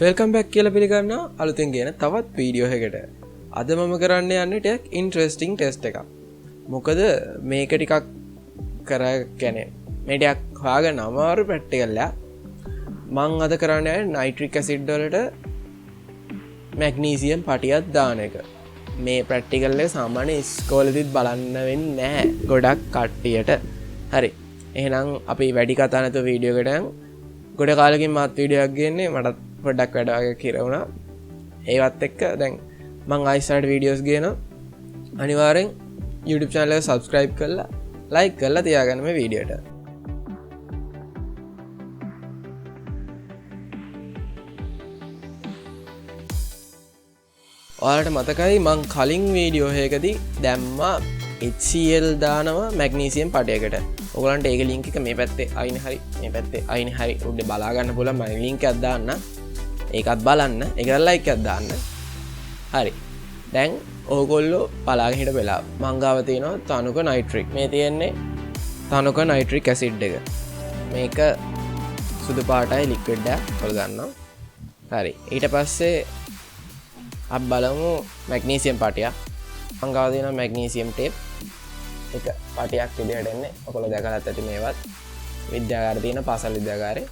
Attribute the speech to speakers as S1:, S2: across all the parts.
S1: Welcome back කියලා පිළිගන්නවා අලුතෙන් ගෙන තවත් වීඩියෝ එකකට. අද මම කරන්න යන්නේ ටිකක් ඉන්ටරෙස්ටිං ටෙස්ට් එකක්. මොකද මේක ටිකක් කරගෙන මේ ටිකක් හොයාගන්න අමාරු ප්‍රැක්ටිකල් එකක්. මම අද කරන්න යන්නේ නයිට්‍රික් ඇසිඩ් වලට මැග්නීසියම් පටියක් දාන එක. මේ ප්‍රැක්ටිකල් එක සාමාන්‍ය ඉස්කෝලේදීත් බලන්න වෙන්නේ නැහැ ගොඩක් කට්ටියට. හරි. එහෙනම් අපි වැඩි කතා නැතුව වීඩියෝ එකට යමු. ගොඩ කාලෙකින් මාත් වීඩියෝ එකක් ගේන්නේ මට පොඩ්ඩක් වැඩ වගේ කියලා වුණා. ඒවත් එක්ක දැන් මම ආයිසාට වීඩියෝස් ගේනවා. අනිවාර්යෙන් YouTube channel එක subscribe කරලා like කරලා තියාගන්න මේ වීඩියෝට. ඔයාලට මතකයි මං කලින් වීඩියෝ එකකදී දැම්මා HCl දානවා මැග්නීසියම් පටයකට. ඔයගලන්ට ඒක link එක මේ පැත්තේ අයිනේ හරි මේ පැත්තේ අයිනේ හරි උඩ බලා ගන්න පුළුවන්. මම link එකක් දාන්න. ඒකත් බලන්න. ඒකට like එකක් දාන්න. හරි. දැන් ඕගොල්ලෝ බලාගෙන හිට වෙලා මං ගාව තියෙනවා තනුක නයිට්‍රික්. මේ තියෙන්නේ තනුක නයිට්‍රික් ඇසිඩ් එක. මේක සුදු පාටයි ලික්විඩ් එකක් ඔයාලා ගන්නවා. හරි. ඊට පස්සේ අපි බලමු මැග්නීසියම් පටියක්. මං ගාව තියෙනවා මැග්නීසියම් ටේප්. එක පටියක් විදිහට එන්නේ. ඔයගොල්ලෝ දැකලාත් ඇති මේවත්. විද්‍යාගාරේ තියෙන පාසල් විද්‍යාගාරේ.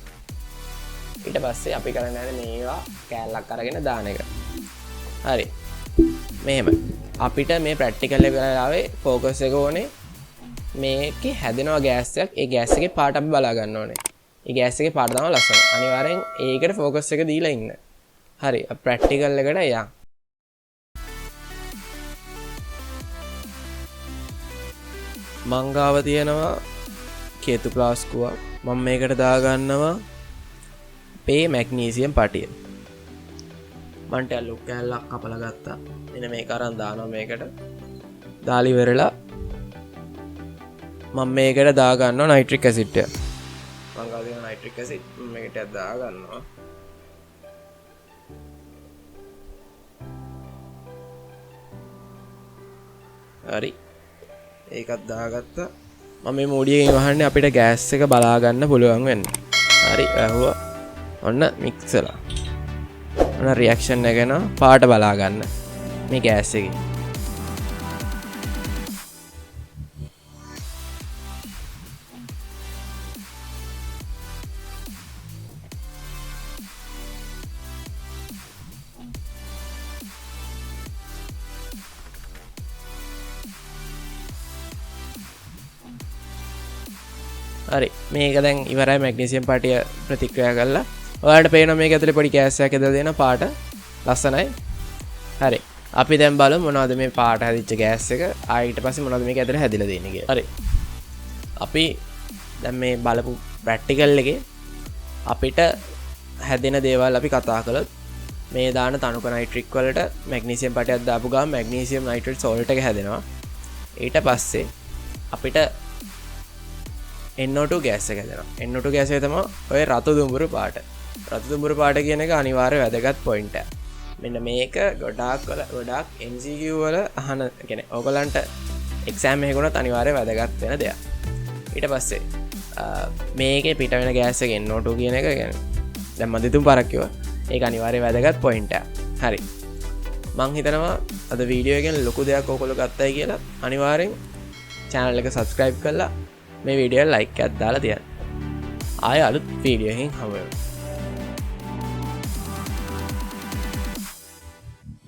S1: ඊට පස්සේ අපි කරන්න යන්නේ මේවා කෑල්ලක් අරගෙන දාන එක. හරි. මෙහෙම. අපිට මේ ප්‍රැක්ටිකල් එක වෙලාවේ ફોකස් එක ඕනේ මේකේ හැදෙනවා ගෑස් එකක්. ඒ ගෑස් එකේ පාට අපි බලා ගන්න ඕනේ. ඒ ගෑස් එකේ පාට තමයි ලස්සන. අනිවාර්යෙන් ඒකට ફોකස් එක දීලා ඉන්න. හරි. ප්‍රැක්ටිකල් එකට යන්න. මංගාව තියෙනවා කේතු ප්ලාස්කුවක්. මම මේකට දාගන්නවා පේ මැග්නීසියම් පටිය. මන්ට ලොක් කෑල්ලක් කපලා ගත්තා. මෙන්න මේක අරන් දානවා මේකට. දාලි ඉවරලා මම මේකට දාගන්නවා නයිට්‍රික් ඇසිඩ් එක. මංගාව තියෙන නයිට්‍රික් ඇසිඩ් මේකට දාගන්නවා. හරි. ඒකත් දාගත්තා. මම මේ මූඩියකින් වහන්නේ අපිට ගෑස් එක බලා ගන්න පුළුවන් වෙන්න. හරි ඇහුවා. ඔන්න මික්ස්ලා. ඔන්න රියැක්ෂන් එක යනවා පාට බලා ගන්න මේ ගෑස් එකේ. හරි මේක දැන් ඉවරයි මැග්නීසියම් පටිය ප්‍රතික්‍රියා කරලා. ඔයාලට පේනවා මේක ඇතුලේ පොඩි කෑස් එකක් ඇදලා දෙන පාට ලස්සනයි. හරි. අපි දැන් බලමු මොනවද මේ පාට හැදිච්ච ගෑස් එක. ඊට පස්සේ මොනවද මේක ඇතුලේ හැදිලා දෙන්නේ කියලා. හරි. අපි දැන් මේ බලපු ප්‍රැක්ටිකල් එකේ අපිට හැදෙන දේවල් අපි කතා කළොත් මේ දාන තනුක නයිට්‍රික් වලට මැග්නීසියම් පටයක් දාපු ගමන් මැග්නීසියම් නයිට්‍රේට් සෝල්ට් එක හැදෙනවා. ඊට පස්සේ අපිට HNO2 ගෑස් එක හැදෙනවා. HNO2 ගෑස් එක තමයි ඔය රතු දුඹුරු පාට. රතු දුඹුරු පාට කියන එක අනිවාර්ය වැදගත් පොයින්ට් එකක්. මෙන්න මේක ගොඩාක් MCQ වල අහන කියන්නේ ඕගලන්ට එක්සෑම් එකකුණත් අනිවාර්ය වැදගත් වෙන දෙයක්. ඊට පස්සේ මේකේ පිට වෙන ගෑස් එක HNO2 කියන එක කියන්නේ දැන් මම දෙතුන් පාරක් කිව්වා. ඒක අනිවාර්ය වැදගත් පොයින්ට් එකක්. හරි. මං හිතනවා අද වීඩියෝ එකෙන් ලොකු දෙයක් ඔයගොල්ලෝ ගත්තයි කියලා. අනිවාර්යෙන් channel එක subscribe කරලා මේ වීඩියෝ එක like එකක් දාලා තියන්න. ආයෙ අලුත් වීඩියෝ එකකින් හමු වෙමු.